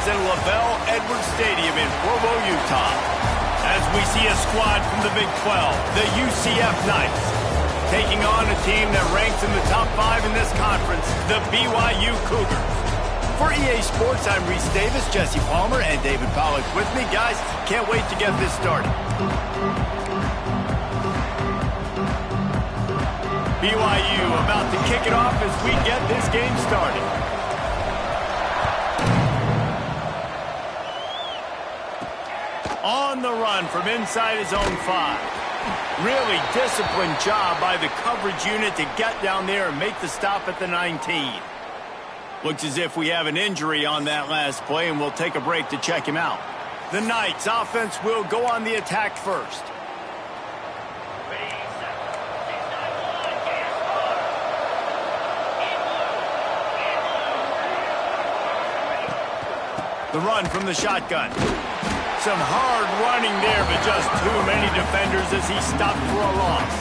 in LaBelle Edwards Stadium in Provo, Utah. As we see a squad from the Big 12, the UCF Knights, taking on a team that ranks in the top 5 in this conference, the BYU Cougars. For EA Sports, I'm Reese Davis, Jesse Palmer, and David Pollack with me. Guys, can't wait to get this started. BYU about to kick it off as we get this game started. On the run from inside his own 5. Really disciplined job by the coverage unit to get down there and make the stop at the 19. Looks as if we have an injury on that last play, and we'll take a break to check him out. The Knights offense will go on the attack first. The run from the shotgun. Some hard running there, but just too many defenders as he stopped for a loss.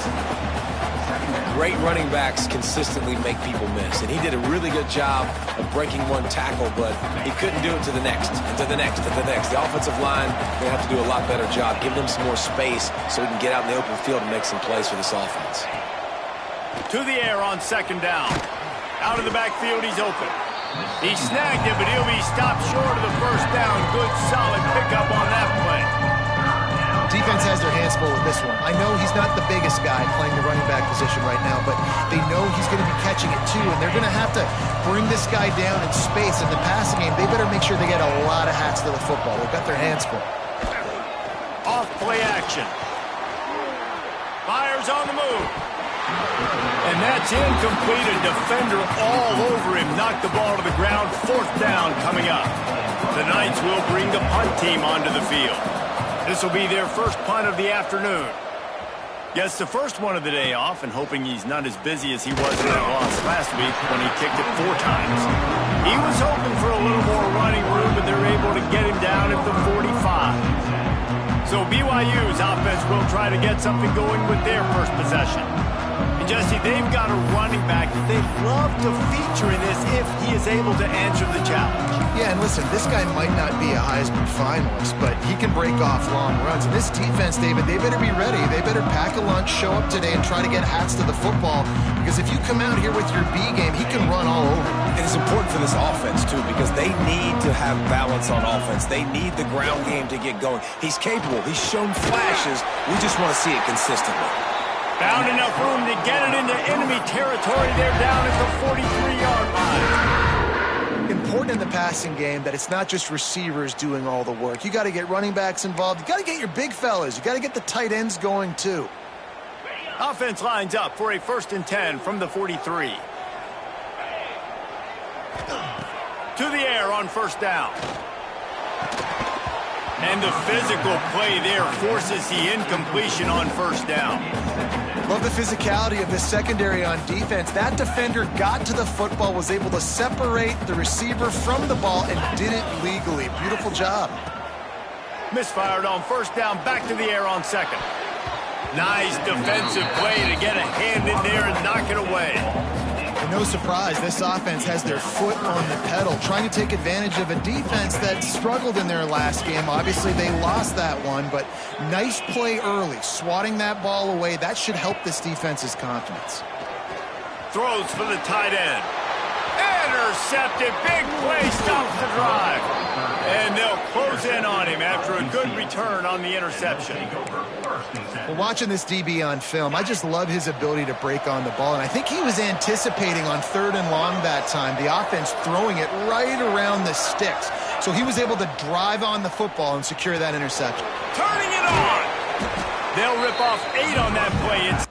Great running backs consistently make people miss, and he did a really good job of breaking one tackle, but he couldn't do it to the next, and to the next, and to the next. The offensive line, they have to do a lot better job. Give them some more space so we can get out in the open field and make some plays for this offense. To the air on second down. Out of the backfield, he's open. He snagged it, but he'll be stopped short of the first down. Good, solid pickup on that play. Defense has their hands full with this one. I know he's not the biggest guy playing the running back position right now, but they know he's going to be catching it too, and they're going to have to bring this guy down in space. In the passing game, they better make sure they get a lot of hats to the football. They've got their hands full. Off play action. Fires on the move. And that's incomplete. A defender all over him. Knocked the ball to the ground. Fourth down coming up. The Knights will bring the punt team onto the field. This will be their first punt of the afternoon. Gets the first one of the day off, and hoping he's not as busy as he was in that loss last week when he kicked it 4 times. He was hoping for a little more running room, but they're able to get him down at the 45. So BYU's offense will try to get something going with their first possession. And Jesse, they've got a running back that they'd love to feature in this if he is able to answer the challenge. Yeah, and listen, this guy might not be a Heisman finalist, but he can break off long runs. And this defense, David, they better be ready. They better pack a lunch, show up today, and try to get hats to the football. Because if you come out here with your B game, he can run all over. And it's important for this offense, too, because they need to have balance on offense. They need the ground game to get going. He's capable. He's shown flashes. We just want to see it consistently. Found enough room to get it into enemy territory. They're down at the 43-yard line. Important in the passing game that it's not just receivers doing all the work. You got to get running backs involved. You got to get your big fellas. You got to get the tight ends going, too. Offense lines up for a 1st and 10 from the 43. To the air on first down. And the physical play there forces the incompletion on first down. Love the physicality of this secondary on defense. That defender got to the football, was able to separate the receiver from the ball, and did it legally. Beautiful job. Misfired on first down, back to the air on second. Nice defensive play to get a hand in there and knock it away. And no surprise, this offense has their foot on the pedal, trying to take advantage of a defense that struggled in their last game. Obviously, they lost that one, but nice play early, swatting that ball away. That should help this defense's confidence. Throws for the tight end. Intercepted. Big play stops the drive. And they'll close in on him after a good return on the interception. Well, watching this DB on film, I just love his ability to break on the ball. And I think he was anticipating on 3rd and long that time, the offense throwing it right around the sticks. So he was able to drive on the football and secure that interception. Turning it on. They'll rip off 8 on that play. It's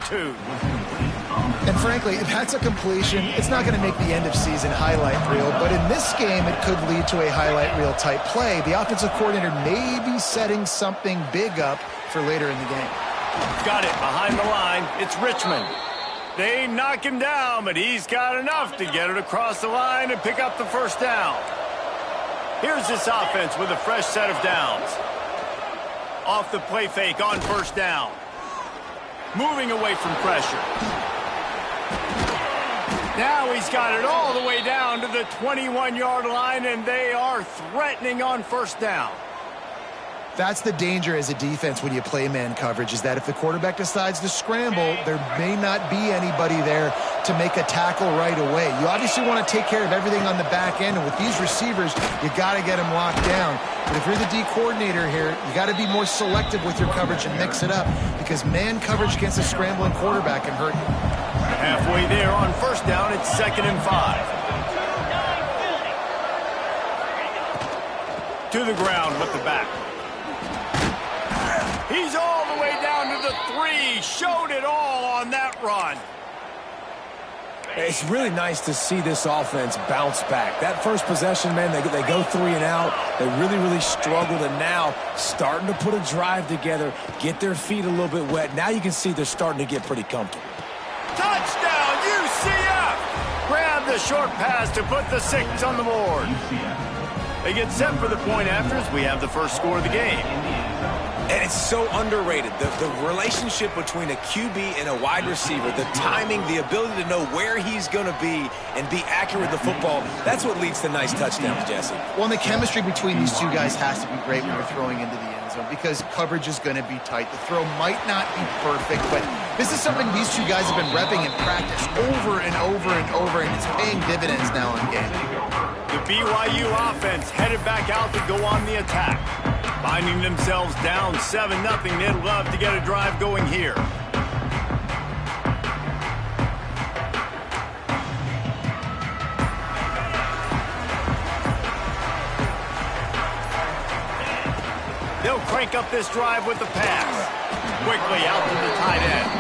two. And frankly, that's a completion. It's not going to make the end of season highlight reel, but in this game, it could lead to a highlight reel type play. The offensive coordinator may be setting something big up for later in the game. Got it behind the line. It's Richmond. They knock him down, but he's got enough to get it across the line and pick up the first down. Here's this offense with a fresh set of downs. Off the play fake on first down. Moving away from pressure. Now he's got it all the way down to the 21-yard line, and they are threatening on first down. That's the danger as a defense when you play man coverage, is that if the quarterback decides to scramble, there may not be anybody there to make a tackle right away. You obviously want to take care of everything on the back end, and with these receivers, you got to get them locked down. But if you're the D coordinator here, you got to be more selective with your coverage and mix it up, because man coverage against a scrambling quarterback can hurt you. Halfway there on first down, it's 2nd and 5. To the ground with the back. He's all the way down to the 3. Showed it all on that run. It's really nice to see this offense bounce back. That first possession, man, they go 3 and out. They really struggled, and now starting to put a drive together, get their feet a little bit wet. Now you can see they're starting to get pretty comfortable. Touchdown, UCF! Grab the short pass to put the 6 on the board. They get set for the point after as we have the first score of the game. And it's so underrated. The relationship between a QB and a wide receiver, the timing, the ability to know where he's going to be and be accurate with the football, that's what leads to nice touchdowns, Jesse. Well, and the chemistry between these two guys has to be great when you're throwing into the end zone, because coverage is going to be tight. The throw might not be perfect, but this is something these two guys have been repping in practice over and over and over, and it's paying dividends now in game. The BYU offense headed back out to go on the attack. Finding themselves down 7-0, they'd love to get a drive going here. They'll crank up this drive with the pass. Quickly out to the tight end.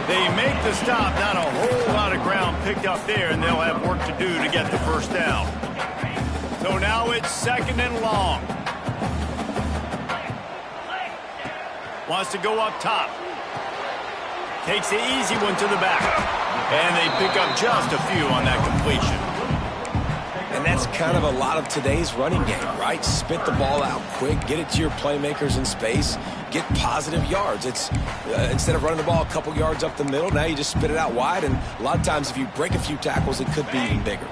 They make the stop, not a whole lot of ground picked up there, and they'll have work to do to get the first down. So now it's 2nd and long. Wants to go up top. Takes the easy one to the back. And they pick up just a few on that completion. And that's kind of a lot of today's running game, right? Spit the ball out quick, get it to your playmakers in space, get positive yards. It's instead of running the ball a couple yards up the middle, now you just spit it out wide, and a lot of times if you break a few tackles, it could be even bigger.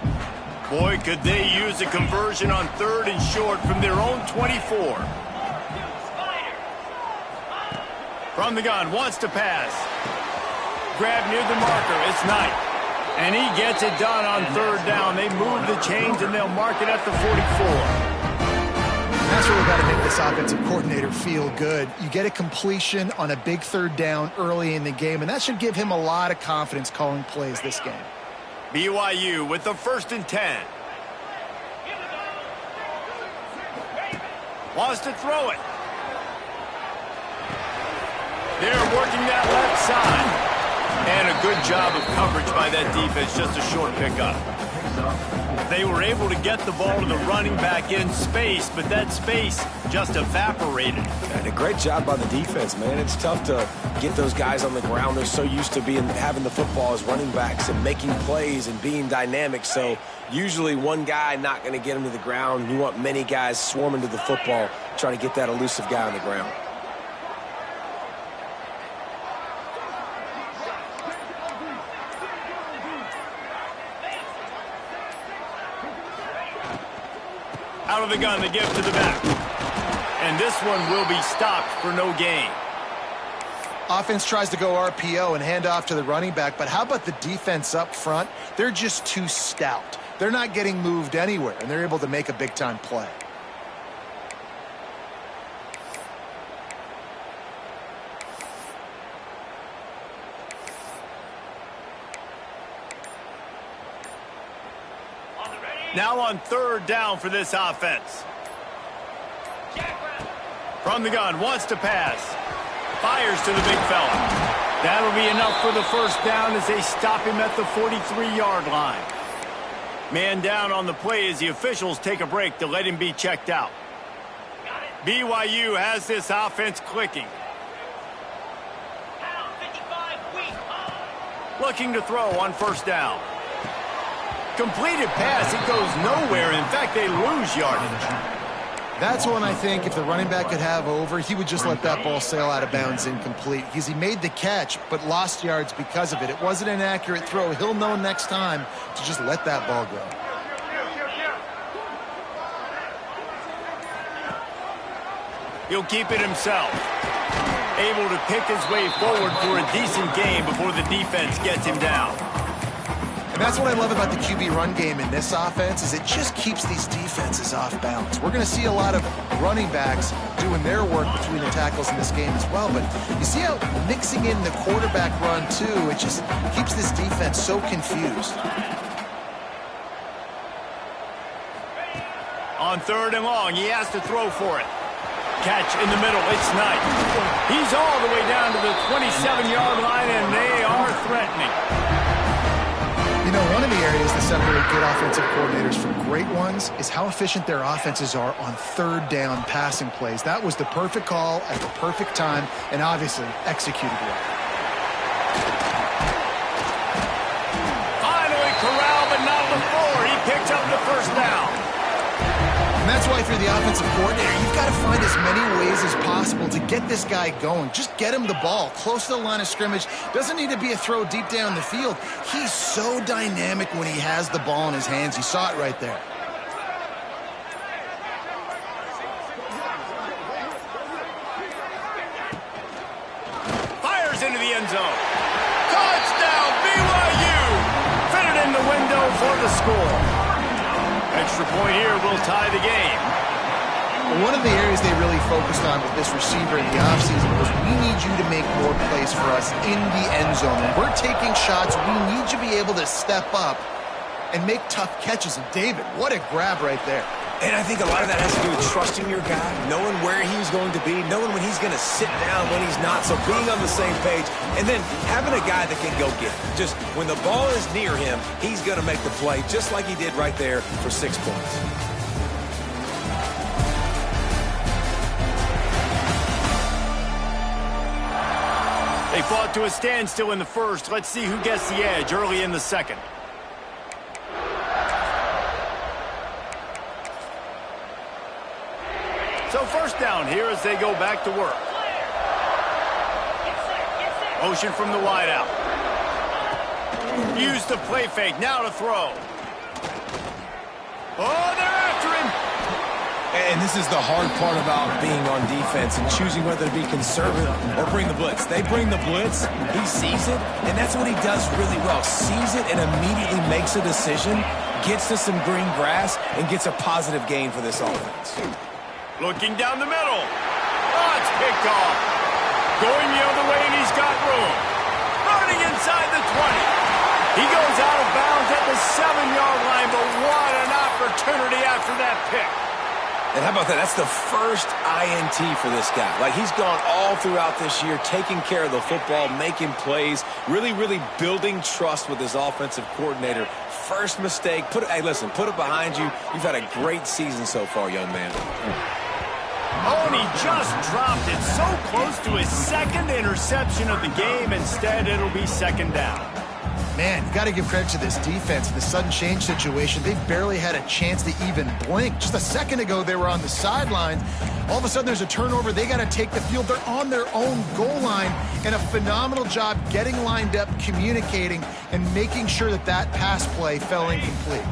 Boy, could they use a conversion on 3rd and short from their own 24. From the gun, wants to pass. Grab near the marker, it's Knight. And he gets it done on 3rd down. They move the chains and they'll mark it at the 44. That's really got to make this offensive coordinator feel good. You get a completion on a big 3rd down early in the game, and that should give him a lot of confidence calling plays this game. BYU with the 1st and 10. Wants to throw it. They're working that left side. And a good job of coverage by that defense, just a short pickup. They were able to get the ball to the running back in space, but that space just evaporated. And a great job by the defense, man. It's tough to get those guys on the ground. They're so used to having the football as running backs and making plays and being dynamic. So usually one guy not going to get them to the ground. You want many guys swarming to the football, trying to get that elusive guy on the ground. Out of the gun, the give to the back. And this one will be stopped for no gain. Offense tries to go RPO and hand off to the running back, but how about the defense up front? They're just too stout. They're not getting moved anywhere, and they're able to make a big-time play. Now on 3rd down for this offense. From the gun, wants to pass. Fires to the big fella. That'll be enough for the first down as they stop him at the 43-yard line. Man down on the play as the officials take a break to let him be checked out. BYU has this offense clicking. Looking to throw on first down. Completed pass, it goes nowhere. In fact, they lose yardage. That's one I think if the running back could have over, he would just let that ball sail out of bounds incomplete. Because he made the catch, but lost yards because of it. It wasn't an accurate throw. He'll know next time to just let that ball go. He'll keep it himself. Able to pick his way forward for a decent game before the defense gets him down. And that's what I love about the QB run game in this offense is it just keeps these defenses off balance. We're going to see a lot of running backs doing their work between the tackles in this game as well. But you see how mixing in the quarterback run too, it just keeps this defense so confused. On 3rd and long, he has to throw for it. Catch in the middle, it's Knight. He's all the way down to the 27-yard line, and they are threatening. You know, one of the areas that separate good offensive coordinators from great ones is how efficient their offenses are on 3rd down passing plays. That was the perfect call at the perfect time, and obviously executed well. Finally corralled, but not before. He picks up the first down. And that's why if you're the offensive coordinator, you've got to find as many ways as possible to get this guy going. Just get him the ball close to the line of scrimmage. Doesn't need to be a throw deep down the field. He's so dynamic when he has the ball in his hands. You saw it right there. Fires into the end zone. Touchdown, BYU! Fitted in the window for the score. Extra point here will tie the game. One of the areas they really focused on with this receiver in the offseason was we need you to make more plays for us in the end zone. When we're taking shots, we need you to be able to step up and make tough catches. And David, what a grab right there. And I think a lot of that has to do with trusting your guy, knowing where he's going to be, knowing when he's going to sit down, when he's not. So being on the same page, and then having a guy that can go get it. Just when the ball is near him, he's going to make the play, just like he did right there for 6 points. They fought to a standstill in the first. Let's see who gets the edge early in the second. So first down here as they go back to work. Motion from the wideout. Use the play fake. Now to throw. Oh, they're after him. And this is the hard part about being on defense and choosing whether to be conservative or bring the blitz. They bring the blitz, he sees it, and that's what he does really well. Sees it and immediately makes a decision, gets to some green grass, and gets a positive gain for this offense. Looking down the middle. Oh, it's picked off. Going the other way, and he's got room. Running inside the 20. He goes out of bounds at the 7-yard line, but what an opportunity after that pick. And how about that? That's the first INT for this guy. Like, he's gone all throughout this year, taking care of the football, making plays, really, really building trust with his offensive coordinator. First mistake. Hey, listen, put it behind you. You've had a great season so far, young man. Oh, and he just dropped it so close to his second interception of the game. Instead, it'll be second down. Man, you got to give credit to this defense. In the sudden change situation, they barely had a chance to even blink. Just a second ago, they were on the sidelines. All of a sudden, there's a turnover. They got to take the field. They're on their own goal line, and a phenomenal job getting lined up, communicating, and making sure that that pass play fell incomplete.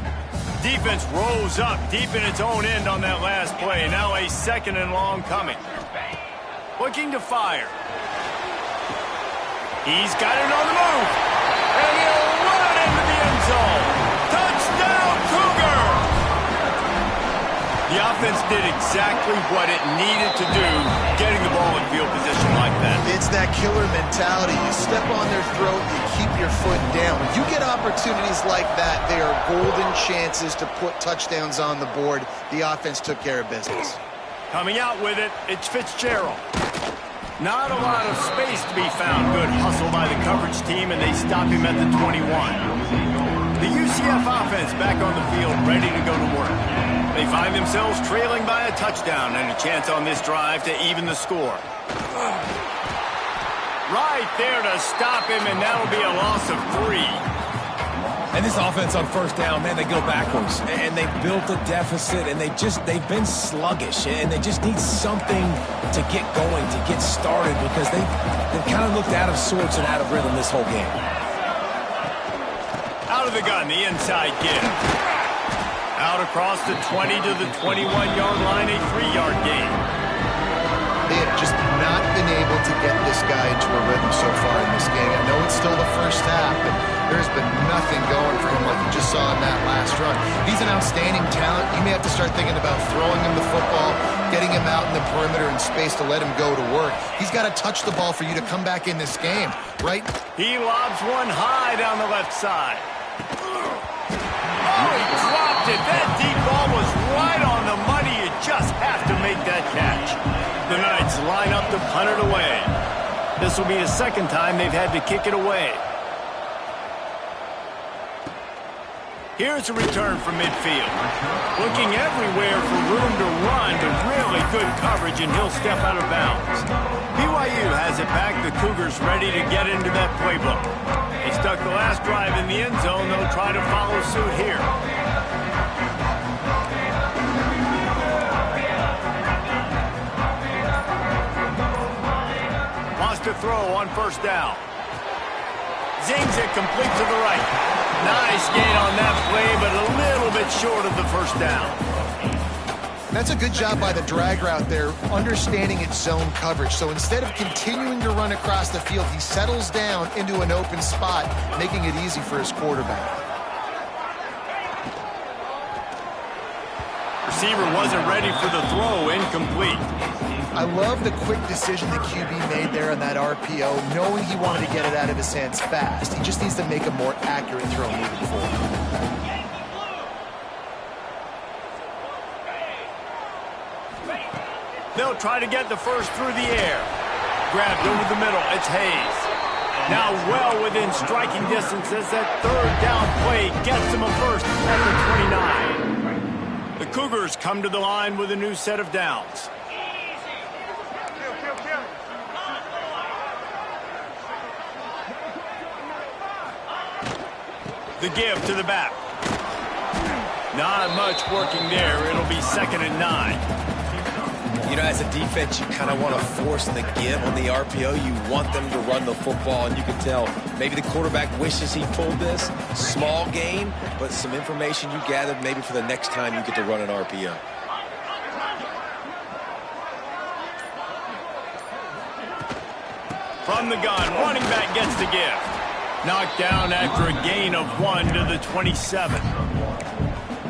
Defense rose up deep in its own end on that last play. Now a 2nd and long coming. Looking to fire. He's got it on the move. And he'll run it into the end zone. Touchdown, Cougar! The offense did exactly what it needed to do, getting the ball in field position like that. It's that killer mentality. You step on their throat, you keep your foot down. When you get opportunities like that, they are golden chances to put touchdowns on the board. The offense took care of business. Coming out with it, it's Fitzgerald. Not a lot of space to be found. Good hustle by the coverage team, and they stop him at the 21. The UCF offense back on the field, ready to go to work. They find themselves trailing by a touchdown and a chance on this drive to even the score. Right there to stop him, and that'll be a loss of 3. And this offense on first down, man, they go backwards. And they built a deficit, and they've been sluggish. And they just need something to get going, to get started, because they've kind of looked out of sorts and out of rhythm this whole game. Out of the gun, the inside give. Out across the 20 to the 21-yard line, a 3-yard gain. They have just not been able to get this guy into a rhythm so far in this game. I know it's still the first half, but there's been nothing going for him like you just saw in that last run. He's an outstanding talent. You may have to start thinking about throwing him the football, getting him out in the perimeter in space to let him go to work. He's got to touch the ball for you to come back in this game, right? He lobs one high down the left side. Oh, he dropped it. That deep ball was right on the money. You just have to make that catch. The Knights line up to punt it away. This will be the second time they've had to kick it away. Here's a return from midfield. Looking everywhere for room to run, but really good coverage, and he'll step out of bounds. BYU has it back. The Cougars ready to get into that playbook. They stuck the last drive in the end zone. They'll try to follow suit here. Wants to throw on first down. Zings it complete to the right. Nice gain on that play, but a little bit short of the first down. That's a good job by the drag route there, understanding its zone coverage. So instead of continuing to run across the field, he settles down into an open spot, making it easy for his quarterback. Receiver wasn't ready for the throw, incomplete. I love the quick decision the QB made there on that RPO, knowing he wanted to get it out of his hands fast. He just needs to make a more accurate throw moving forward. They'll try to get the first through the air. Grabbed over the middle. It's Hayes. Now well within striking distance as that third down play gets him a first at the 29. The Cougars come to the line with a new set of downs. The give to the back. Not much working there. It'll be 2nd and 9. You know, as a defense, you kind of want to force the give on the RPO. You want them to run the football, and you can tell maybe the quarterback wishes he pulled this. Small gain, but some information you gathered maybe for the next time you get to run an RPO. From the gun, running back gets the gift. Knocked down after a gain of 1 to the 27.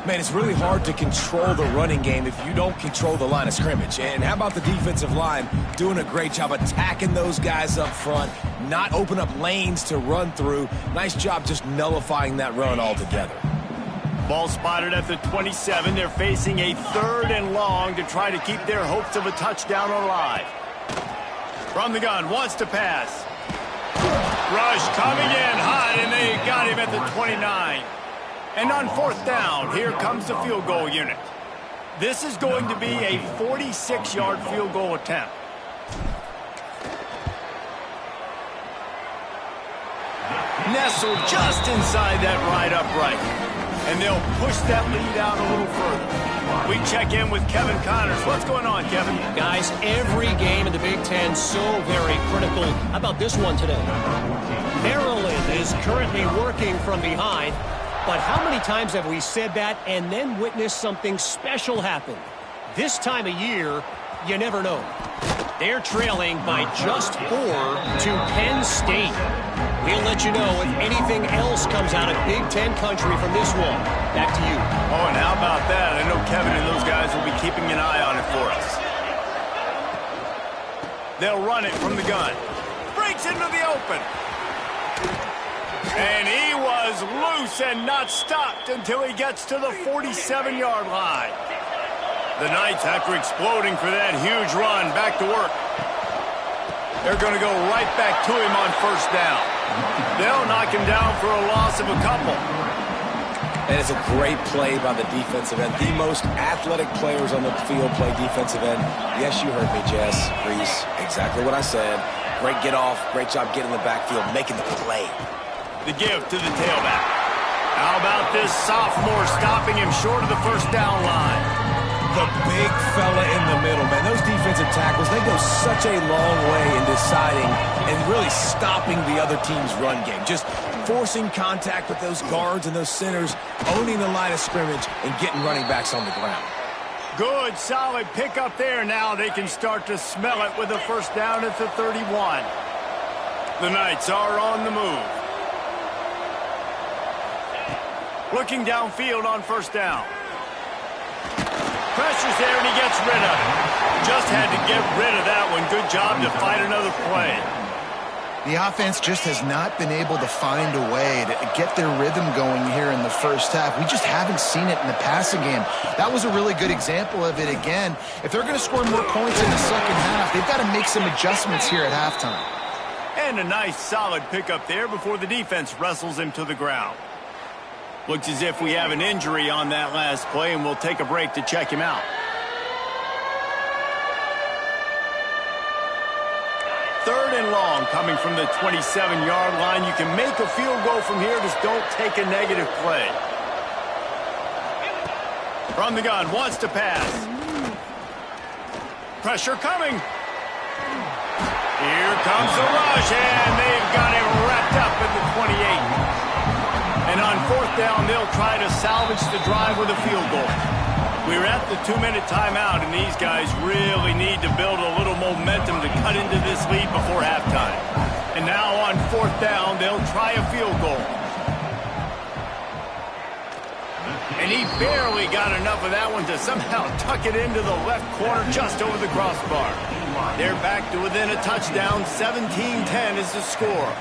Man, it's really hard to control the running game if you don't control the line of scrimmage. And how about the defensive line doing a great job attacking those guys up front, not open up lanes to run through. Nice job just nullifying that run altogether. Ball spotted at the 27. They're facing a 3rd and long to try to keep their hopes of a touchdown alive. From the gun, wants to pass. Rush coming in hot, and they got him at the 29. And on 4th down, here comes the field goal unit. This is going to be a 46-yard field goal attempt. Nestled just inside that right upright. And they'll push that lead out a little further. We check in with Kevin Connors. What's going on, Kevin? Guys, every game in the Big Ten so very critical. How about this one today? Maryland is currently working from behind. But how many times have we said that and then witnessed something special happen? This time of year, you never know. They're trailing by just 4 to Penn State. We'll let you know if anything else comes out of Big Ten country from this one. Back to you. Oh, and how about that? I know Kevin and those guys will be keeping an eye on it for us. They'll run it from the gun. Breaks into the open. And he was loose and not stopped until he gets to the 47-yard line. The Knights, after exploding for that huge run, back to work. They're going to go right back to him on first down. They'll knock him down for a loss of a couple. And it's a great play by the defensive end. The most athletic players on the field play defensive end. Yes, you heard me, Jess, Reese. Exactly what I said. Great get off. Great job getting in the backfield, making the play. The give to the tailback. How about this sophomore stopping him short of the first down line? The big fella in the middle, man. Those defensive tackles, they go such a long way in deciding and really stopping the other team's run game. Just forcing contact with those guards and those centers, owning the line of scrimmage, and getting running backs on the ground. Good, solid pickup there. Now they can start to smell it with a first down at the 31. The Knights are on the move. Looking downfield on first down. Pressure's there, and he gets rid of it. Just had to get rid of that one. Good job to fight another play. The offense just has not been able to find a way to get their rhythm going here in the first half. We just haven't seen it in the passing game. That was a really good example of it again. If they're going to score more points in the second half, they've got to make some adjustments here at halftime. And a nice, solid pickup there before the defense wrestles him to the ground. Looks as if we have an injury on that last play, and we'll take a break to check him out. Third and long coming from the 27-yard line. You can make a field goal from here. Just don't take a negative play. From the gun, wants to pass. Pressure coming. Here comes the rush, and they've got him wrapped up at the 28. And on fourth down, they'll try to salvage the drive with a field goal. We're at the 2-minute timeout, and these guys really need to build a little momentum to cut into this lead before halftime. And now on fourth down, they'll try a field goal. And he barely got enough of that one to somehow tuck it into the left corner just over the crossbar. They're back to within a touchdown. 17-10 is the score.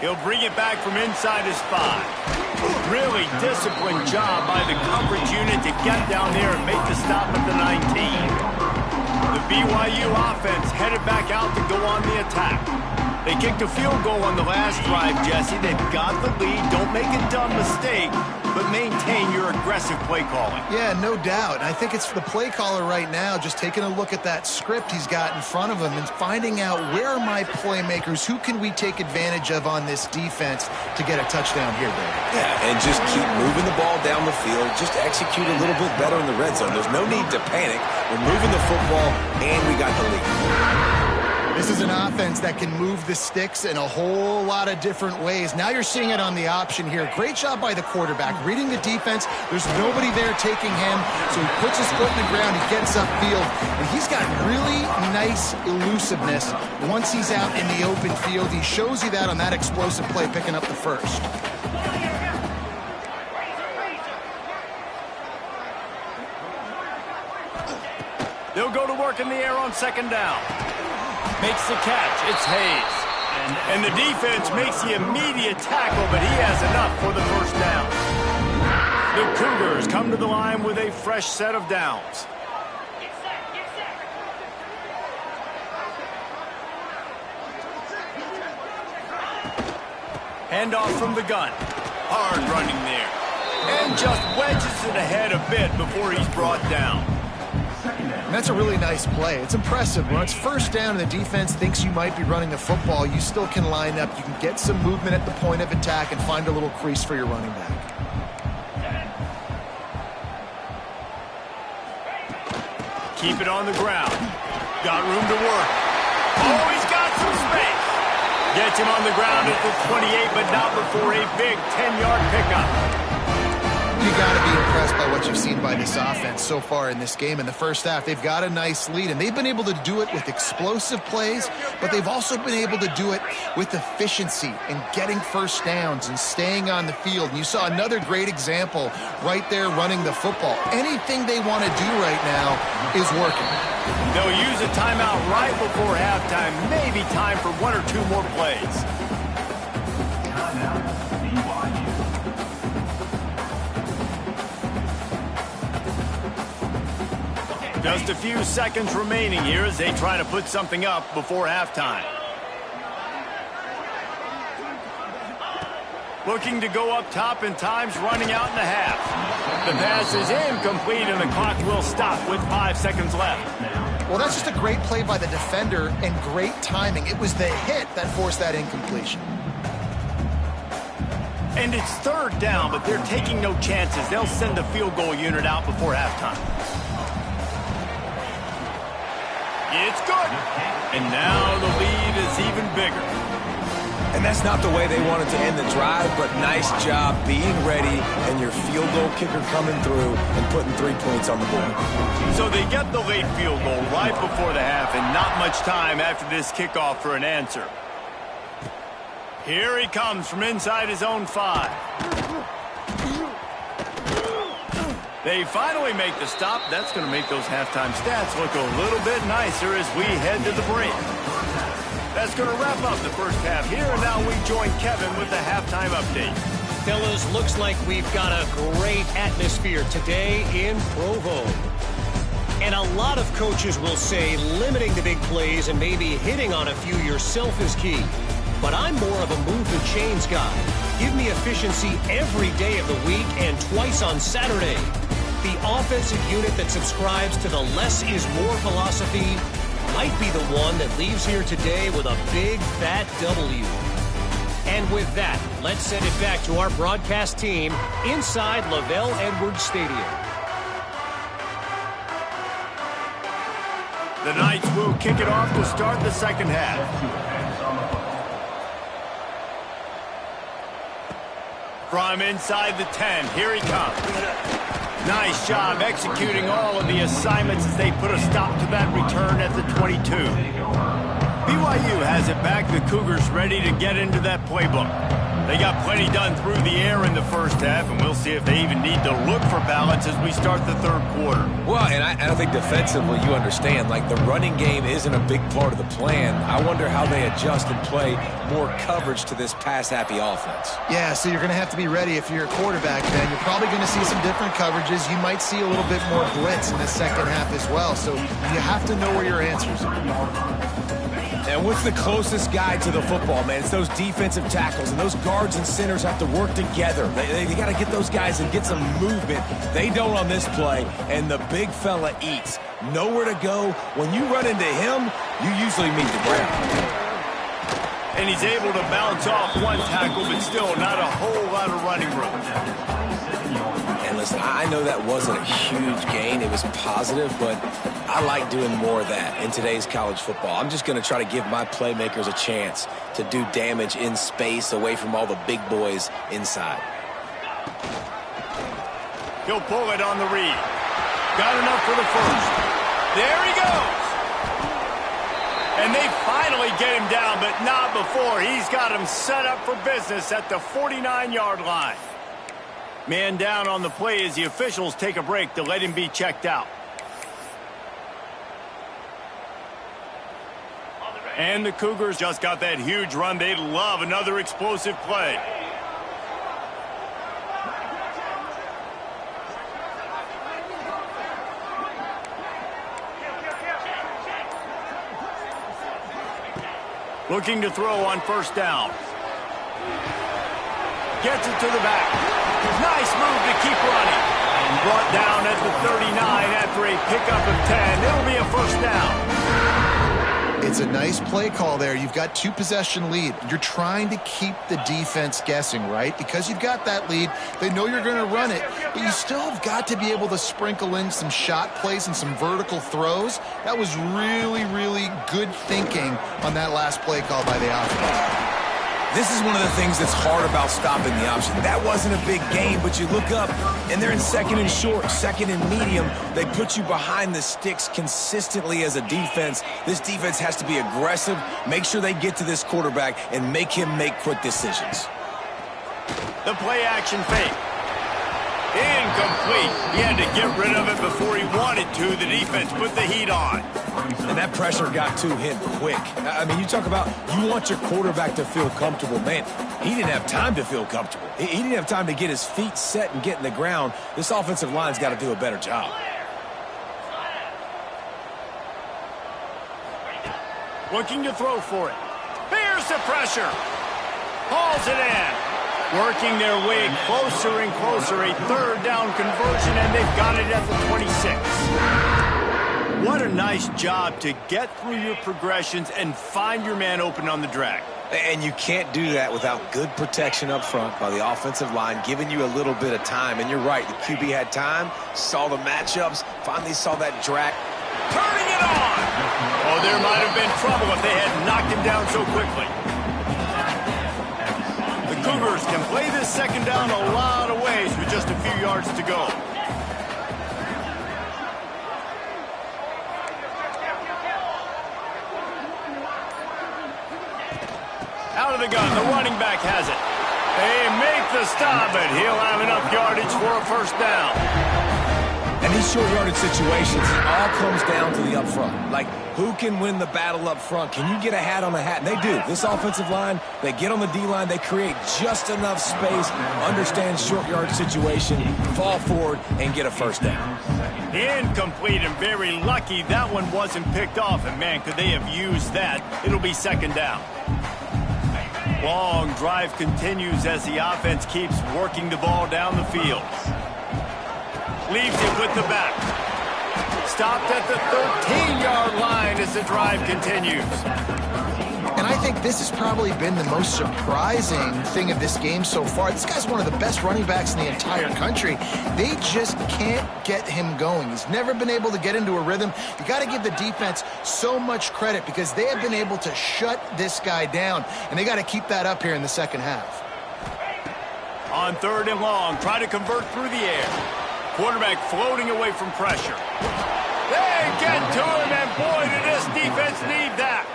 He'll bring it back from inside his 5. Really disciplined job by the coverage unit to get down there and make the stop at the 19. The BYU offense headed back out to go on the attack. They kicked a field goal on the last drive, Jesse. They've got the lead. Don't make a dumb mistake, but maintain your aggressive play calling. Yeah, no doubt. I think it's the play caller right now just taking a look at that script he's got in front of him and finding out where are my playmakers, who can we take advantage of on this defense to get a touchdown here, Barry. Yeah, and just keep moving the ball down the field. Just execute a little bit better in the red zone. There's no need to panic. We're moving the football, and we got the lead. This is an offense that can move the sticks in a whole lot of different ways. Now you're seeing it on the option here. Great job by the quarterback. Reading the defense, there's nobody there taking him, so he puts his foot in the ground, he gets upfield, and he's got really nice elusiveness once he's out in the open field. He shows you that on that explosive play, picking up the first. They'll go to work in the air on second down. Makes the catch. It's Hayes. And the defense makes the immediate tackle, but he has enough for the first down. The Cougars come to the line with a fresh set of downs. Handoff from the gun. Hard running there. And just wedges it ahead a bit before he's brought down. And that's a really nice play. It's impressive. When it's first down and the defense thinks you might be running the football, you still can line up. You can get some movement at the point of attack and find a little crease for your running back. Keep it on the ground. Got room to work. Oh, he's got some space. Gets him on the ground at the 28, but not before a big 10-yard pickup. You got to be impressed by what you've seen by this offense so far in this game. In the first half, they've got a nice lead, and they've been able to do it with explosive plays, but they've also been able to do it with efficiency and getting first downs and staying on the field. And you saw another great example right there running the football. Anything they want to do right now is working. They'll use a timeout right before halftime. Maybe time for one or two more plays. Just a few seconds remaining here as they try to put something up before halftime. Looking to go up top, and time's running out in the half. The pass is incomplete, and the clock will stop with 5 seconds left. Well, that's just a great play by the defender and great timing. It was the hit that forced that incompletion. And it's third down, but they're taking no chances. They'll send the field goal unit out before halftime. It's good. And now the lead is even bigger. And that's not the way they wanted to end the drive, but nice job being ready and your field goal kicker coming through and putting 3 points on the board. So they get the late field goal right before the half, and not much time after this kickoff for an answer. Here he comes from inside his own 5. They finally make the stop. That's going to make those halftime stats look a little bit nicer as we head to the break. That's going to wrap up the first half here, and now we join Kevin with the halftime update. Fellas, looks like we've got a great atmosphere today in Provo. And a lot of coaches will say limiting the big plays and maybe hitting on a few yourself is key. But I'm more of a move the chains guy. Give me efficiency every day of the week and twice on Saturday. The offensive unit that subscribes to the less is more philosophy might be the one that leaves here today with a big, fat W. And with that, let's send it back to our broadcast team inside Lavelle Edwards Stadium. The Knights will kick it off to start the second half. From inside the 10, here he comes. Nice job executing all of the assignments as they put a stop to that return at the 22. BYU has it back. The Cougars ready to get into that playbook. They got plenty done through the air in the first half, and we'll see if they even need to look for balance as we start the third quarter. Well, and I think defensively you understand, like the running game isn't a big part of the plan. I wonder how they adjust and play more coverage to this pass-happy offense. Yeah, so you're going to have to be ready if you're a quarterback, man. You're probably going to see some different coverages. You might see a little bit more blitz in the second half as well, so you have to know where your answers are. And what's the closest guy to the football, man? It's those defensive tackles, and those guards and centers have to work together. They got to get those guys and get some movement. They don't on this play, and the big fella eats. Nowhere to go. When you run into him, you usually meet the ground. And he's able to bounce off one tackle, but still not a whole lot of running room. And listen, I know that wasn't a huge gain. It was positive, but I like doing more of that in today's college football. I'm just going to try to give my playmakers a chance to do damage in space away from all the big boys inside. He'll pull it on the read. Got enough for the first. There he goes. And they finally get him down, but not before. He's got him set up for business at the 49-yard line. Man down on the play as the officials take a break to let him be checked out. And the Cougars just got that huge run. They'd love another explosive play. Looking to throw on first down. Gets it to the back. Nice move to keep running. Brought down at the 39 after a pickup of 10. It'll be a first down. It's a nice play call there. You've got 2-possession lead. You're trying to keep the defense guessing, right? Because you've got that lead. They know you're going to run it, but you still have got to be able to sprinkle in some shot plays and some vertical throws. That was really, really good thinking on that last play call by the offense. This is one of the things that's hard about stopping the option. That wasn't a big gain, but you look up, and they're in second and short, second and medium. They put you behind the sticks consistently as a defense. This defense has to be aggressive, make sure they get to this quarterback, and make him make quick decisions. The play-action fake. Incomplete. He had to get rid of it before he wanted to. The defense put the heat on. And that pressure got to him quick. I mean, you talk about you want your quarterback to feel comfortable. Man, he didn't have time to feel comfortable. He didn't have time to get his feet set and get in the ground. This offensive line's got to do a better job. Looking to throw for it. Bears the pressure. Hauls it in. Working their way closer and closer. A third down conversion, and they've got it at the 26. What a nice job to get through your progressions and find your man open on the drag. And you can't do that without good protection up front by the offensive line, giving you a little bit of time. And you're right, the QB had time, saw the matchups, finally saw that drag. Turning it on! Oh, there might have been trouble if they had knocked him down so quickly. The Cougars can play this second down a lot of ways with just a few yards to go. Out of the gun, the running back has it. They make the stop, but he'll have enough yardage for a first down. And these short yardage situations, it all comes down to the up front. Like, who can win the battle up front? Can you get a hat on a hat? And they do. This offensive line, they get on the D-line, they create just enough space, understand short yardage situation, fall forward, and get a first down. Incomplete, and very lucky that one wasn't picked off. And, man, could they have used that? It'll be second down. Long drive continues as the offense keeps working the ball down the field. Leaves it with the back. Stopped at the 13-yard line as the drive continues. And I think this has probably been the most surprising thing of this game so far. This guy's one of the best running backs in the entire country. They just can't get him going. He's never been able to get into a rhythm. You got to give the defense so much credit because they have been able to shut this guy down, and they got to keep that up here in the second half. On third and long, try to convert through the air. Quarterback floating away from pressure. They get to him, and boy, did this defense need that.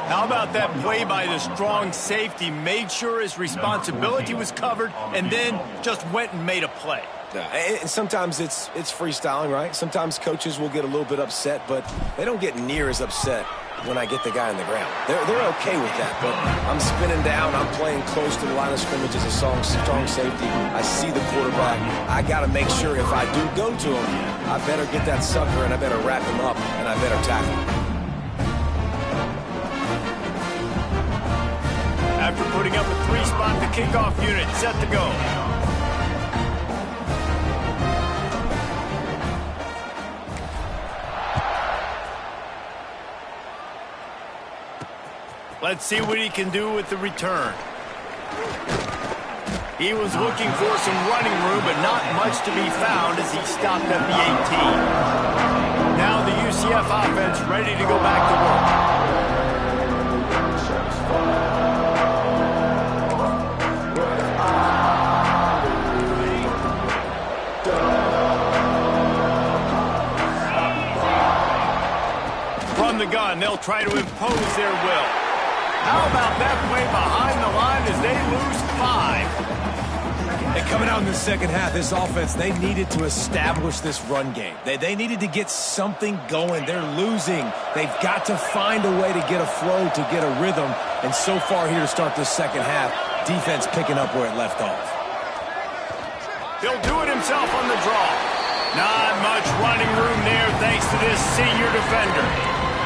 How about that play by the strong safety? Made sure his responsibility was covered and then just went and made a play. And sometimes it's freestyling, right? Sometimes coaches will get a little bit upset, but they don't get near as upset when I get the guy on the ground. They're okay with that, but I'm spinning down. I'm playing close to the line of scrimmage as a strong safety. I see the quarterback. I got to make sure if I do go to him, I better get that sucker and I better wrap him up and I better tackle him. After putting up a three-spot, the kickoff unit set to go. Let's see what he can do with the return. He was looking for some running room, but not much to be found as he stopped at the 18. Now the UCF offense ready to go back to work. From the gun, they'll try to impose their will. How about that play behind the line as they lose 5? And coming out in the second half, this offense, they needed to establish this run game. They needed to get something going. They're losing. They've got to find a way to get a flow, to get a rhythm. And so far here to start this second half, defense picking up where it left off. He'll do it himself on the draw. Not much running room there thanks to this senior defender.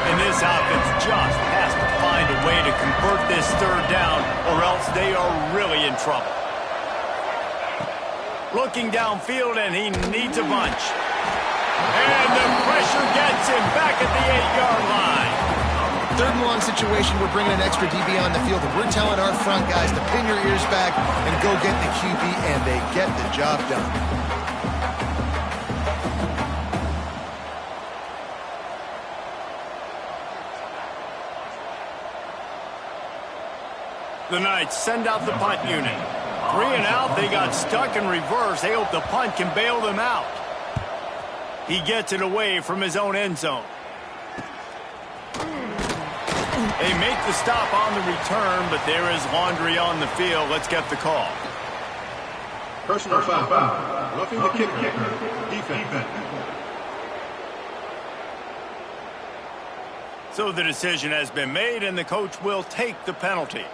And this offense just has to find a way to convert this third down or else they are really in trouble. Looking downfield, and he needs a bunch. And the pressure gets him back at the 8-yard line. Third and long situation, we're bringing an extra DB on the field, and we're telling our front guys to pin your ears back and go get the QB, and they get the job done. The Knights send out the punt unit. 3 and out, they got stuck in reverse. They hope the punt can bail them out. He gets it away from his own end zone. They make the stop on the return, but there is laundry on the field. Let's get the call. Personal foul. Roughing the kicker. Defense. So the decision has been made, and the coach will take the penalty.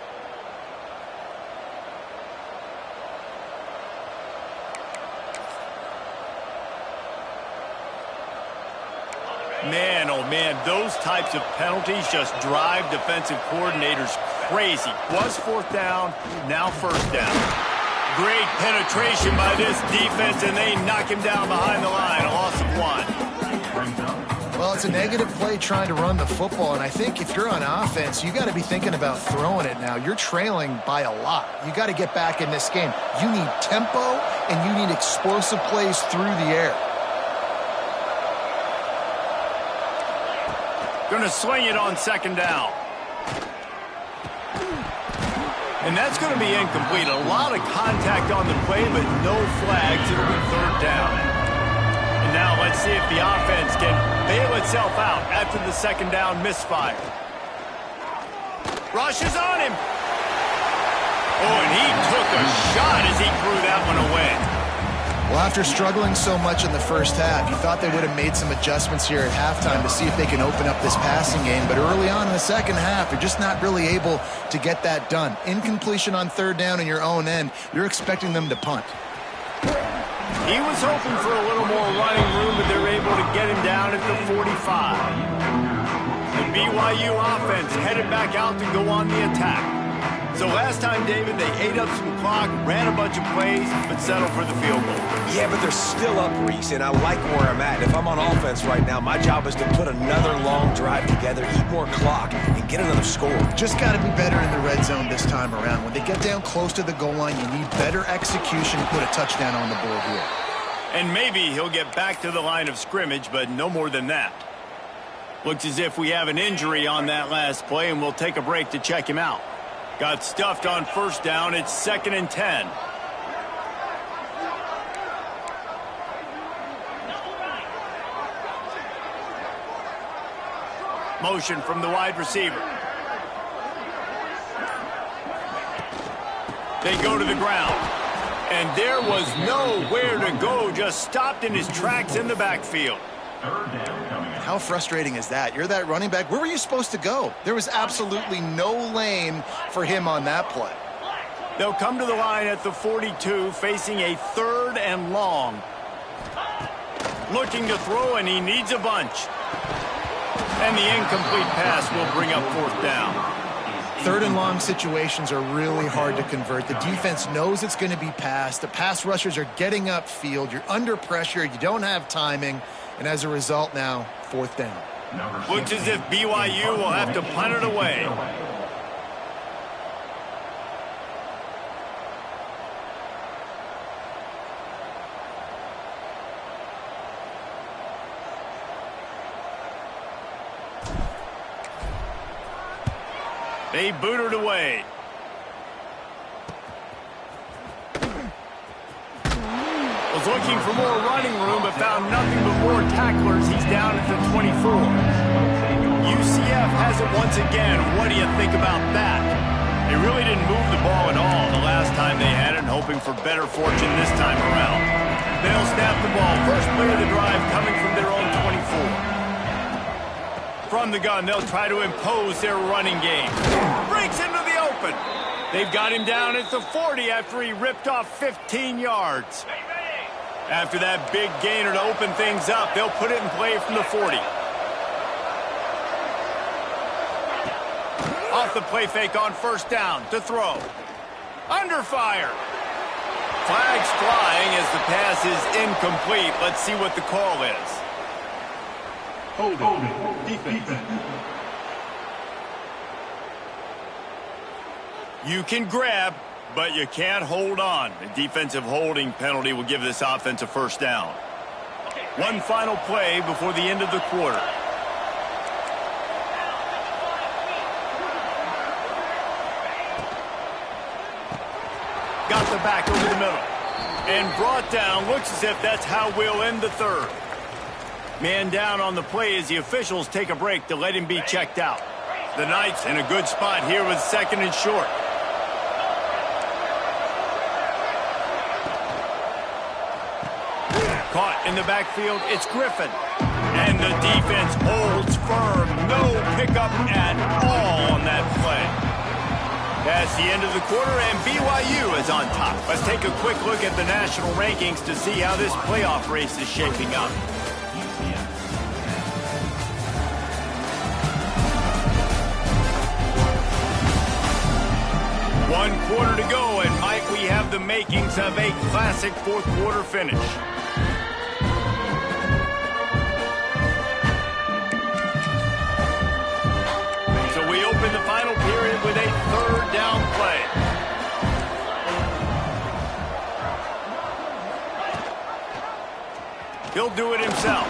Man, oh man, those types of penalties just drive defensive coordinators crazy. Was fourth down, now first down. Great penetration by this defense, and they knock him down behind the line. A loss of 1. Well, it's a negative play trying to run the football, and I think if you're on offense, you got to be thinking about throwing it now. You're trailing by a lot. You got to get back in this game. You need tempo, and you need explosive plays through the air. Going to swing it on second down. And that's going to be incomplete. A lot of contact on the play, but no flags. It'll be third down. And now let's see if the offense can bail itself out after the second down misfire. Rushes on him. Oh, and he took a shot as he threw that one away. Well, after struggling so much in the first half, you thought they would have made some adjustments here at halftime to see if they can open up this passing game. But early on in the second half, you're just not really able to get that done. Incompletion on third down in your own end, you're expecting them to punt. He was hoping for a little more running room, but they're able to get him down at the 45. The BYU offense headed back out to go on the attack. So last time, David, they ate up some clock, ran a bunch of plays, but settled for the field goal. Yeah, but they're still up, Reese, and I like where I'm at. If I'm on offense right now, my job is to put another long drive together, eat more clock, and get another score. Just got to be better in the red zone this time around. When they get down close to the goal line, you need better execution to put a touchdown on the board here. And maybe he'll get back to the line of scrimmage, but no more than that. Looks as if we have an injury on that last play, and we'll take a break to check him out. Got stuffed on first down. It's 2nd and 10. Motion from the wide receiver. They go to the ground. And there was nowhere to go. Just stopped in his tracks in the backfield. How frustrating is that? You're that running back. Where were you supposed to go? There was absolutely no lane for him on that play. They'll come to the line at the 42, facing a 3rd and long. Looking to throw, and he needs a bunch. And the incomplete pass will bring up 4th down. 3rd and long situations are really hard to convert. The defense knows it's going to be passed. The pass rushers are getting upfield. You're under pressure. You don't have timing. And as a result now, 4th down. Looks as if BYU will have to punt it away. They boot it away. Was looking for more running room, but found nothing but more tacklers. He's down at the 24. UCF has it once again. What do you think about that? They really didn't move the ball at all the last time they had it, hoping for better fortune this time around. They'll snap the ball. First play of the drive coming from their own 24. From the gun, they'll try to impose their running game. Breaks into the open. They've got him down at the 40 after he ripped off 15 yards. After that big gainer to open things up, they'll put it in play from the 40. Off the play fake on first down to throw. Under fire. Flags flying as the pass is incomplete. Let's see what the call is. Holding. Defense. You can grab, but you can't hold on. A defensive holding penalty will give this offense a first down. One final play before the end of the quarter. Got the back over the middle. And brought down. Looks as if that's how we'll end the third. Man down on the play as the officials take a break to let him be checked out. The Knights in a good spot here with 2nd and short. Caught in the backfield, it's Griffin. And the defense holds firm. No pickup at all on that play. That's the end of the quarter, and BYU is on top. Let's take a quick look at the national rankings to see how this playoff race is shaping up. 1 quarter to go, and might we have the makings of a classic fourth quarter finish. So we open the final period with a third down play. He'll do it himself.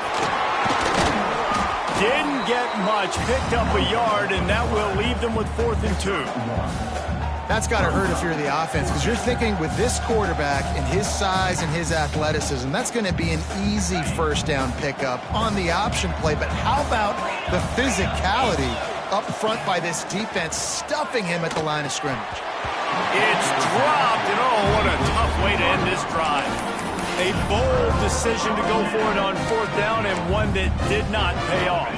Didn't get much, picked up a yard, and that will leave them with 4th and 2. That's got to hurt if you're the offense, because you're thinking with this quarterback and his size and his athleticism, that's going to be an easy first down pickup on the option play. But how about the physicality up front by this defense, stuffing him at the line of scrimmage? It's dropped, and oh, what a tough way to end this drive. A bold decision to go for it on 4th down, and one that did not pay off.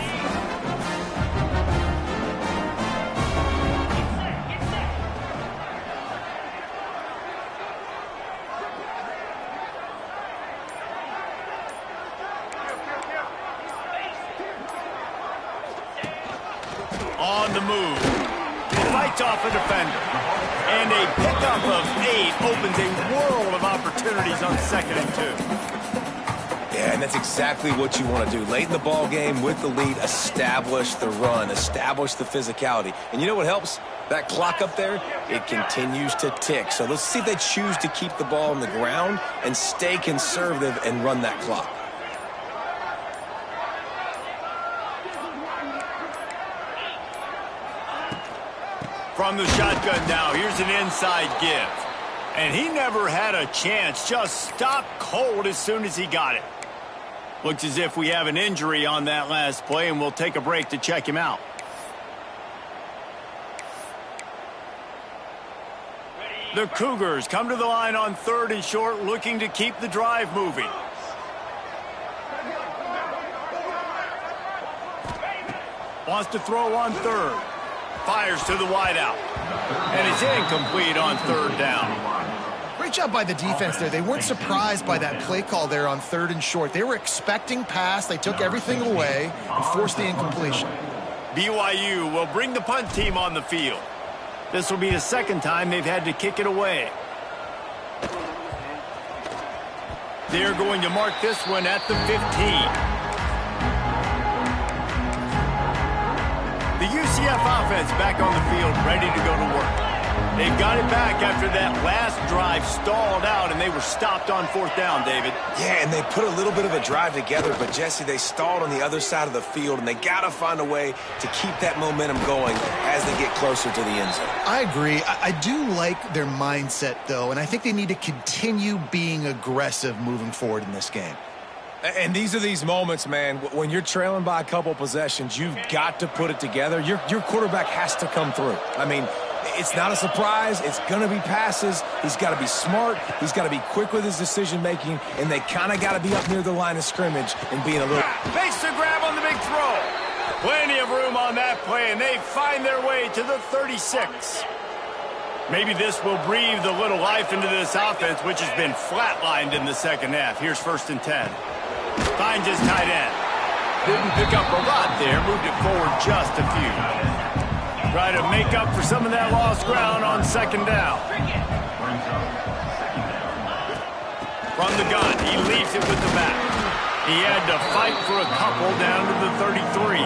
On the move. Fights off a defender. And a pickup of 8 opens a world of opportunities on 2nd and 2. Yeah, and that's exactly what you want to do. Late in the ball game with the lead, establish the run, establish the physicality. And you know what helps? That clock up there, it continues to tick. So let's see if they choose to keep the ball on the ground and stay conservative and run that clock. From the shotgun now, here's an inside give. And he never had a chance, just stopped cold as soon as he got it. Looks as if we have an injury on that last play, and we'll take a break to check him out. The Cougars come to the line on 3rd and short, looking to keep the drive moving. Wants to throw on 3rd. Fires to the wideout. And it's incomplete on 3rd down. Great job by the defense there. They weren't surprised by that play call there on 3rd and short. They were expecting pass. They took everything away and forced the incompletion. BYU will bring the punt team on the field. This will be the 2nd time they've had to kick it away. They're going to mark this one at the 15. The UCF offense back on the field, ready to go to work. They've got it back after that last drive stalled out, and they were stopped on 4th down, David. Yeah, and they put a little bit of a drive together, but, Jesse, they stalled on the other side of the field, and they got to find a way to keep that momentum going as they get closer to the end zone. I agree. I do like their mindset, though, and I think they need to continue being aggressive moving forward in this game. And these are these moments, man, when you're trailing by a couple possessions, you've got to put it together. Your quarterback has to come through. I mean, it's not a surprise. It's going to be passes. He's got to be smart. He's got to be quick with his decision-making, and they kind of got to be up near the line of scrimmage and being a little... Makes the grab on the big throw. Plenty of room on that play, and they find their way to the 36. Maybe this will breathe a little life into this offense, which has been flatlined in the 2nd half. Here's 1st and 10. Finds his tight end. Didn't pick up a lot there. Moved it forward just a few. Try to make up for some of that lost ground on 2nd down. From the gun, he leaves it with the back. He had to fight for a couple down to the 33.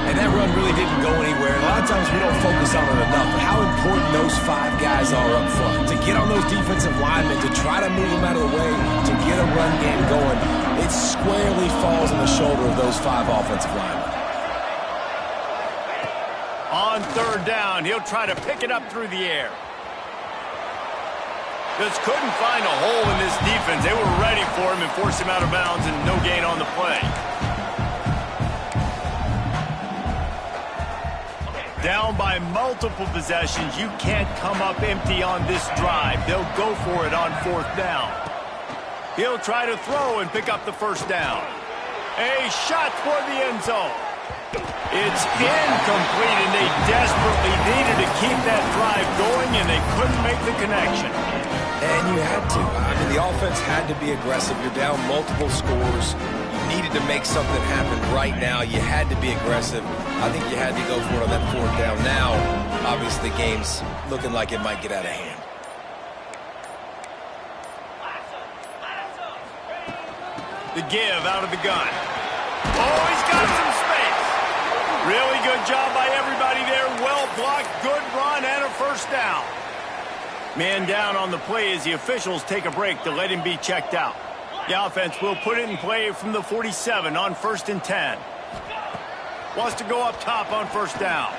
And that run really didn't go anywhere. A lot of times we don't focus on it enough, but how important those 5 guys are up front. To get on those defensive linemen, to try to move them out of the way, to get a run game going, it squarely falls on the shoulder of those 5 offensive linemen. On 3rd down, he'll try to pick it up through the air. Just couldn't find a hole in this defense. They were ready for him and forced him out of bounds, and no gain on the play. Down by multiple possessions, you can't come up empty on this drive. They'll go for it on 4th down. He'll try to throw and pick up the 1st down. A shot toward the end zone. It's incomplete, and they desperately needed to keep that drive going, and they couldn't make the connection. And you had to. I mean, the offense had to be aggressive. You're down multiple scores. You needed to to make something happen right now. You had to be aggressive. I think you had to go for it on that fourth down. Now, obviously, the game's looking like it might get out of hand. The give out of the gun. Oh, he's got some space. Really good job by everybody there. Well blocked, good run, and a first down. Man down on the play as the officials take a break to let him be checked out. The offense will put it in play from the 47 on 1st and 10. Wants to go up top on first down.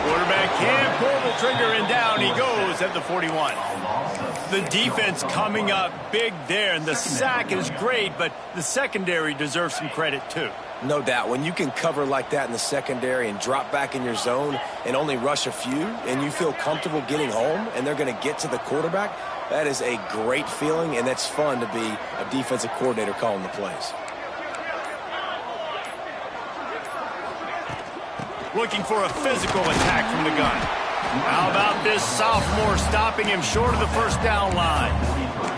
Quarterback can pull the trigger, and down he goes at the 41. The defense coming up big there, and the sack is great, but the secondary deserves some credit too. No doubt. When you can cover like that in the secondary and drop back in your zone and only rush a few, and you feel comfortable getting home, and they're going to get to the quarterback, that is a great feeling, and that's fun to be a defensive coordinator calling the plays. Looking for a physical attack from the gun. How about this sophomore stopping him short of the first down line?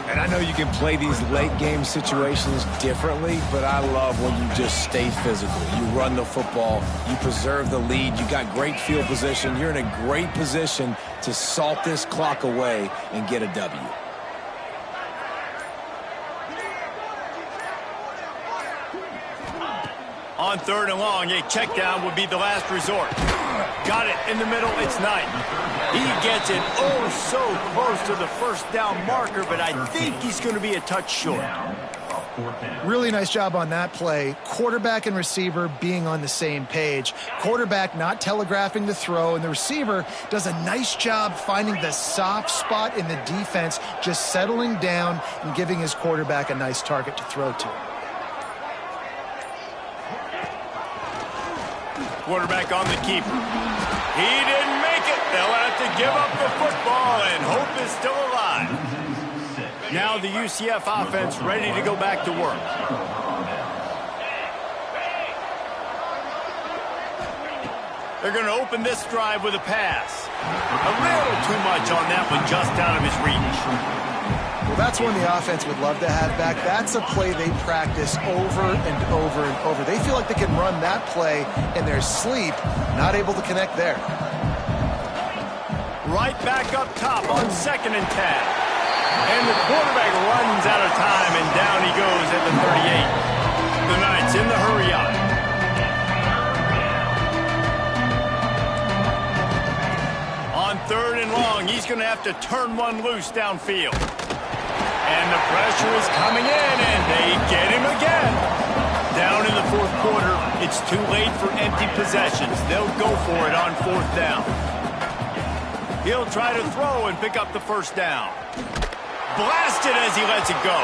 And I know you can play these late game situations differently, but I love when you just stay physical. You run the football, you preserve the lead, you got great field position, you're in a great position to salt this clock away and get a W. On 3rd and long, a check down would be the last resort. Got it in the middle, it's Knight. He gets it oh so close to the first down marker, but I think he's going to be a touch short. Really nice job on that play. Quarterback and receiver being on the same page. Quarterback not telegraphing the throw, and the receiver does a nice job finding the soft spot in the defense, just settling down and giving his quarterback a nice target to throw to. Quarterback on the keeper. He didn't make it. They'll have to give up the football, and hope is still alive. Now the UCF offense ready to go back to work. They're going to open this drive with a pass. A little too much on that one, just out of his reach. Well, that's one the offense would love to have back. That's a play they practice over and over and over. They feel like they can run that play in their sleep, not able to connect there. Right back up top on 2nd and 10. And the quarterback runs out of time, and down he goes at the 38. The Knights in the hurry up. On 3rd and long, he's going to have to turn one loose downfield. And the pressure is coming in, and they get him again. Down in the 4th quarter, it's too late for empty possessions. They'll go for it on 4th down. He'll try to throw and pick up the first down. Blasted as he lets it go.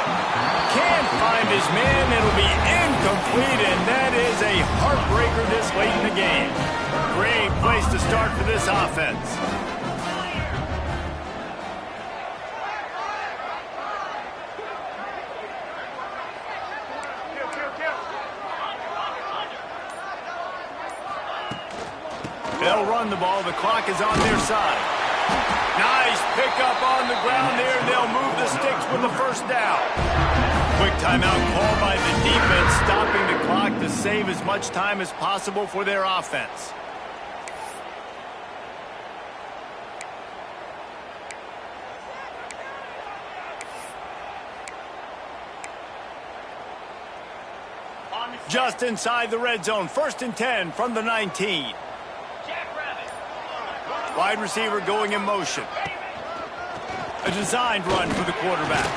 Can't find his man. It'll be incomplete, and that is a heartbreaker this late in the game. Great place to start for this offense. They'll run the ball. The clock is on their side. Nice pickup on the ground there. They'll move the sticks with the first down. Quick timeout called by the defense, stopping the clock to save as much time as possible for their offense. Just inside the red zone. 1st and 10 from the 19. Wide receiver going in motion. A designed run for the quarterback.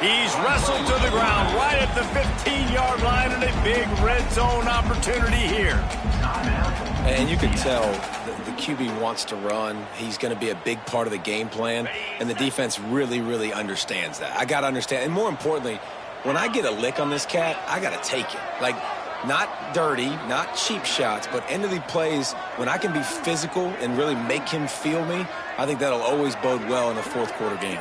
He's wrestled to the ground right at the 15-yard line, and a big red zone opportunity here. And you can tell the QB wants to run. He's going to be a big part of the game plan, and the defense really, really understands that. I got to understand, and more importantly, when I get a lick on this cat, I got to take it. Like, not dirty, not cheap shots, but end of the plays, when I can be physical and really make him feel me, I think that'll always bode well in a 4th quarter game.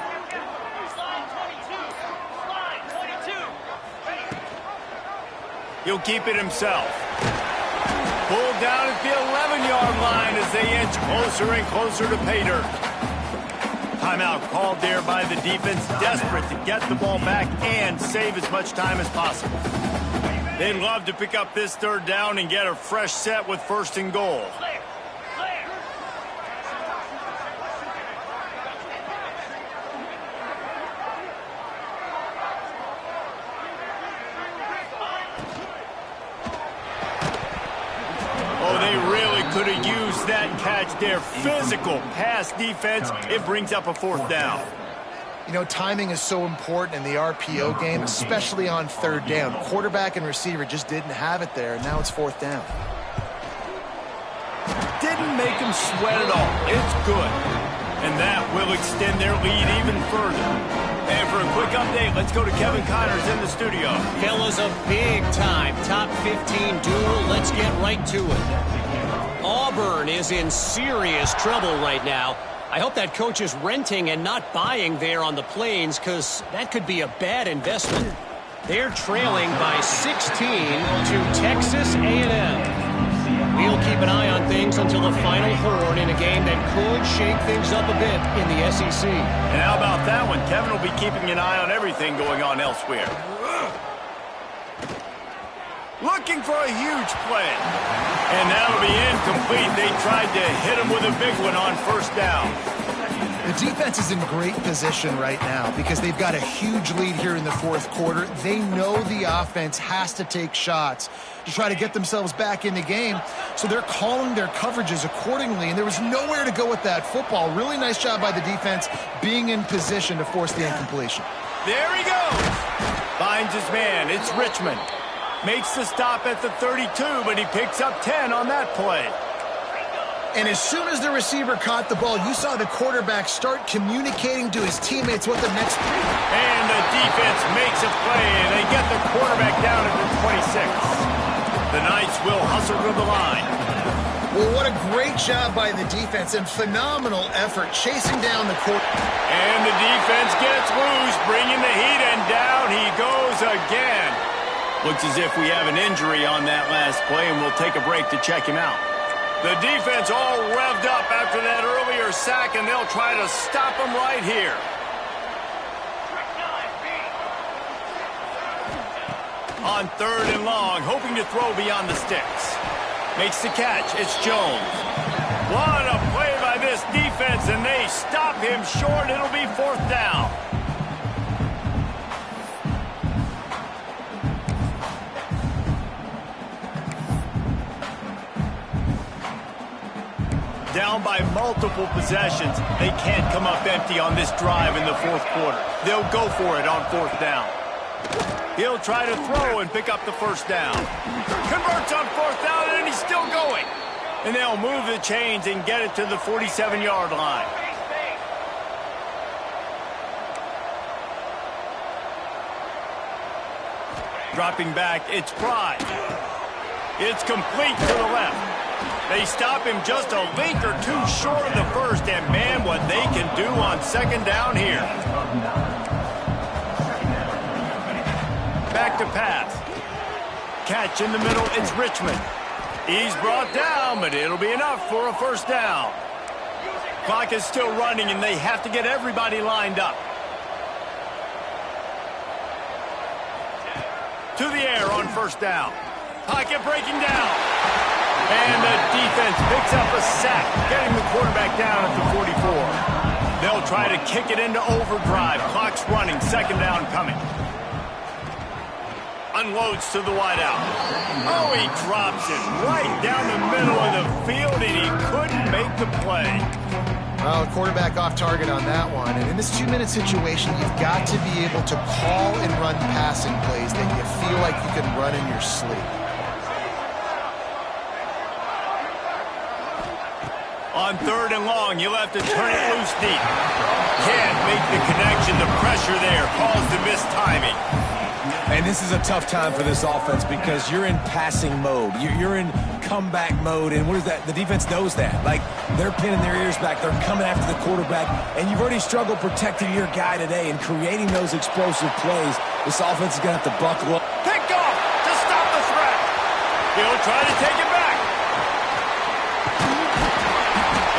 He'll keep it himself. Pulled down at the 11-yard line as they inch closer and closer to pay dirt. Timeout called there by the defense, desperate to get the ball back and save as much time as possible. They'd love to pick up this third down and get a fresh set with first and goal. Oh, they really could have used that catch there. Physical pass defense. It brings up a fourth down. You know, timing is so important in the RPO game, especially on third down. Quarterback and receiver just didn't have it there, and now it's fourth down. Didn't make them sweat at all. It's good. And that will extend their lead even further. And for a quick update, let's go to Kevin Connors in the studio. Fellas, a big-time top 15 duel. Let's get right to it. Auburn is in serious trouble right now. I hope that coach is renting and not buying there on the Plains, because that could be a bad investment. They're trailing by 16 to Texas A&M. We'll keep an eye on things until the final horn in a game that could shake things up a bit in the SEC. And how about that one? Kevin will be keeping an eye on everything going on elsewhere. Looking for a huge play. And that'll be incomplete. They tried to hit him with a big one on first down. The defense is in great position right now because they've got a huge lead here in the fourth quarter. They know the offense has to take shots to try to get themselves back in the game, so they're calling their coverages accordingly, and there was nowhere to go with that football. Really nice job by the defense being in position to force the incompletion. There he goes. Finds his man. It's Richmond. Makes the stop at the 32, but he picks up 10 on that play. And as soon as the receiver caught the ball, you saw the quarterback start communicating to his teammates what the next... And the defense makes a play, and they get the quarterback down at the 26. The Knights will hustle to the line. Well, what a great job by the defense and phenomenal effort chasing down the quarterback. And the defense gets loose, bringing the heat, and down he goes again. Looks as if we have an injury on that last play, and we'll take a break to check him out. The defense all revved up after that earlier sack, and they'll try to stop him right here. On third and long, hoping to throw beyond the sticks. Makes the catch. It's Jones. What a play by this defense, and they stop him short. It'll be fourth down. Down by multiple possessions. They can't come up empty on this drive in the fourth quarter. They'll go for it on fourth down. He'll try to throw and pick up the first down. Converts on fourth down, and he's still going. And they'll move the chains and get it to the 47-yard line. Dropping back, it's Pride. It's complete to the left. They stop him just a link or two short of the first, and man, what they can do on second down here. Back to pass. Catch in the middle, it's Richmond. He's brought down, but it'll be enough for a first down. Clock is still running, and they have to get everybody lined up. To the air on first down. Pocket breaking down. And the defense picks up a sack, getting the quarterback down at the 44. They'll try to kick it into overdrive. Clock's running, second down coming. Unloads to the wideout. Oh, he drops it right down the middle of the field, and he couldn't make the play. Well, the quarterback off target on that one. And in this 2-minute situation, you've got to be able to call and run passing plays that you feel like you can run in your sleep. On third and long, you'll have to turn it loose deep. Can't make the connection. The pressure there caused the missed timing. And this is a tough time for this offense because you're in passing mode. You're in comeback mode, and what is that? The defense knows that. Like, they're pinning their ears back. They're coming after the quarterback, and you've already struggled protecting your guy today and creating those explosive plays. This offense is going to have to buckle up. Picked off to stop the threat. He'll try to take it back.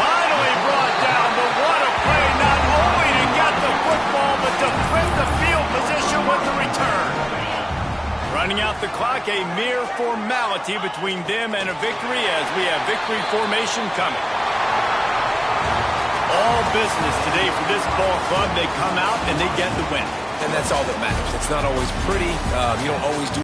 Finally brought down, but what a play. Not only Running out the clock, a mere formality between them and a victory as we have victory formation coming. All business today for this ball club. They come out and they get the win. And that's all that matters. It's not always pretty. You don't always do